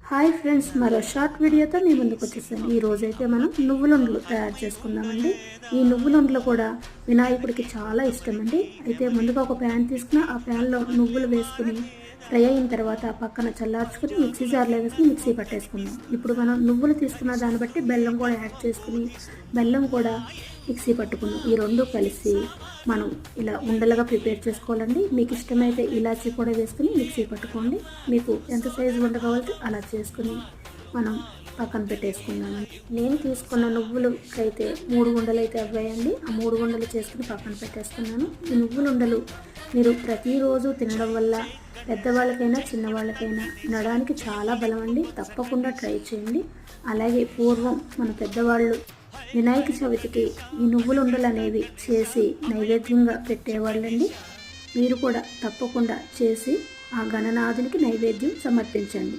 Hi friends, మరో short వీడియోతో మీ ముందుకు వచ్చేసాను. ఈ రోజైతే మనం నువ్వులుండలు తయారు చేసుకుందామండి. ఈ నువ్వులుండలు కూడా వినాయకుడికి చాలా ఇష్టం అండి. అయితే ముందుగా ఒక ప్యాన్ తీసుకుని ఆ ప్యాన్లో నువ్వులు వేసుకుని ఫ్రై అయిన తర్వాత పక్కన చల్లార్చుకుని మిక్సీ జార్లో వేసుకుని మిక్సీ పట్టేసుకుందాం. ఇప్పుడు మనం నువ్వులు తీసుకున్న దాన్ని బట్టి బెల్లం కూడా యాడ్ చేసుకుని బెల్లం కూడా మిక్సీ పట్టుకున్నాం. ఈ రెండు కలిసి మనం ఇలా ఉండలుగా ప్రిపేర్ చేసుకోవాలండి. మీకు ఇష్టమైతే ఇలాచీ కూడా వేసుకుని మిక్సీ పట్టుకోండి. మీకు ఎంత సైజు ఉండ కావాలంటే అలా చేసుకుని మనం పక్కన పెట్టేసుకుందాము. నేను తీసుకున్న నువ్వులకైతే 3 ఉండలు అయితే అవ్వాయండి. ఆ 3 ఉండలు చేసుకుని పక్కన పెట్టేసుకున్నాను. ఈ నువ్వుల ఉండలు మీరు ప్రతిరోజు తినడం వల్ల పెద్దవాళ్ళకైనా చిన్నవాళ్ళకైనా తినడానికి చాలా బలం అండి. తప్పకుండా ట్రై చేయండి. అలాగే పూర్వం మన పెద్దవాళ్ళు వినాయక చవితికి ఈ నువ్వుల ఉండలు అనేవి చేసి నైవేద్యంగా పెట్టేవాళ్ళండి. మీరు కూడా తప్పకుండా చేసి ఆ గణనాథునికి నైవేద్యం సమర్పించండి.